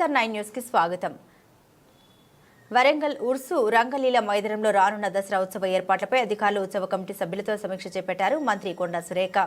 వైఎస్ఆర్9 news కి స్వాగతం। వరంగల్ ఉర్సు రంగలీల మైదానంలో రానున్న దసరా ఉత్సవ ఏర్పాట్లపై అధికారులు ఉత్సవ కమిటీ సభ్యులతో సమీక్ష చేపట్టారు। మంత్రి కొండా సురేఖ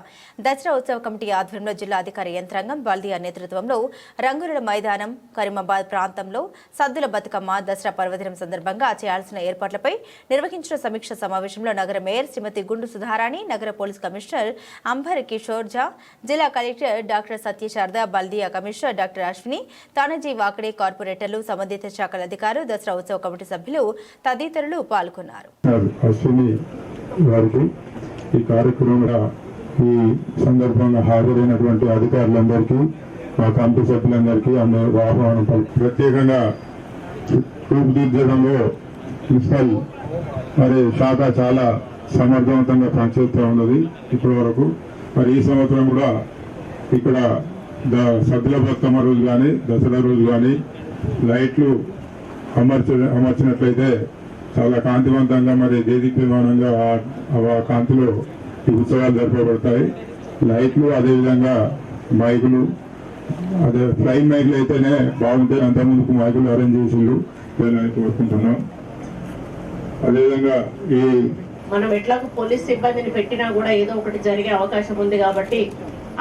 దసరా ఉత్సవ కమిటీ ఆధ్వర్యంలో జిల్లా అధికార యంత్రాంగం బల్దియా నేతృత్వంలో రంగుల మైదానం కరీమాబాద్ ప్రాంతంలో సద్దుల బతుకమ్మ దసరా పర్వదినం సందర్భంగా చేయాల్సిన ఏర్పాట్లపై నిర్వహించిన సమీక్ష సమావేశంలో నగర మేయర్ శ్రీమతి గుండు సుధారాణి, నగర పోలీస్ కమిషనర్ అంబర్ కిషోర్ ఝా, జిల్లా collector doctor Satyasharada, Baldia commissioner doctor Ashwini, Tanaji Wakade, కార్పొరేటర్లు, సంబంధిత శాఖల అధికారులు, దసరా ఉత్సవ కమిటీ సభ్యులు తదితరులు పాల్గొన్నారు। ఈ కార్యక్రమంలో ఈ సందర్భంగా హాజరైనటువంటి అధికారులందరికీ, మా కమిటీ సభ్యులందరికీ అందరూ ఆహ్వానం ప్రత్యేకంగా రూపుదిద్దడంలో మున్సిపల్ మరి శాఖ చాలా సమర్థవంతంగా పనిచేస్తూ ఉన్నది ఇప్పటి వరకు। మరి ఈ సంవత్సరం కూడా ఇక్కడ సద్దుల బతుకమ్మ రోజు కానీ దసరా రోజు కానీ లైట్లు అమర్చినట్లయితే చాలా కాంతివంతంగా మరి దేదీప్యమానంగా ఆ కాంతిలో ఈ ఉత్సవాలు జరపబడతాయి। లైట్లు అదేవిధంగా మైకులు, అదే ఫ్లైయింగ్ మైకులు అయితేనే బాగుంటాయి, అంతకుముందుకు మైకులు అరేంజ్ చేసిండ్రు అని కోరుకుంటున్నాం। అదేవిధంగా ఈ మనం ఎట్లాగో పోలీస్ సిబ్బందిని పెట్టినా కూడా ఏదో ఒకటి జరిగే అవకాశం ఉంది కాబట్టి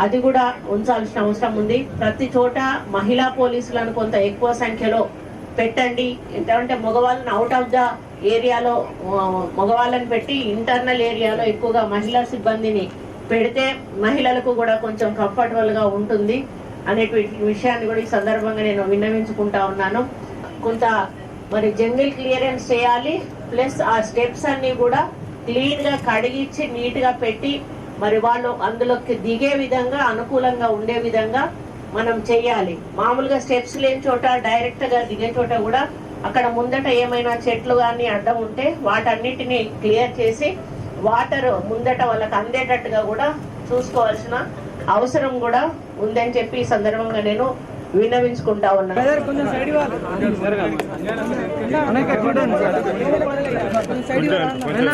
అది కూడా ఉంచాల్సిన అవసరం ఉంది। ప్రతి చోట మహిళా పోలీసులను కొంత ఎక్కువ సంఖ్యలో పెట్టండి, ఎందుకంటే మగవాళ్ళని అవుట్ ఆఫ్ ద ఏరియాలో మగవాళ్ళని పెట్టి ఇంటర్నల్ ఏరియాలో ఎక్కువగా మహిళా సిబ్బందిని పెడితే మహిళలకు కూడా కొంచెం కంఫర్టబుల్ గా ఉంటుంది అనేటువంటి విషయాన్ని కూడా ఈ సందర్భంగా నేను విన్నవించుకుంటా ఉన్నాను। కొంత మరి జంగిల్ క్లియరెన్స్ చేయాలి, ప్లస్ ఆ స్టెప్స్ అన్ని కూడా క్లీన్ గా కడిగిచ్చి నీట్ గా పెట్టి మరి వాళ్ళు అందులోకి దిగే విధంగా అనుకూలంగా ఉండే విధంగా మనం చెయ్యాలి। మామూలుగా స్టెప్స్ లేని చోట డైరెక్ట్ గా దిగే చోట కూడా అక్కడ ముందట ఏమైనా చెట్లు కానీ అడ్డం ఉంటే వాటన్నిటిని క్లియర్ చేసి వాటర్ ముందట వాళ్ళకి అందేటట్టుగా కూడా చూసుకోవాల్సిన అవసరం కూడా ఉందని చెప్పి ఈ సందర్భంగా నేను విన్నవించుకుంటా ఉన్నాను।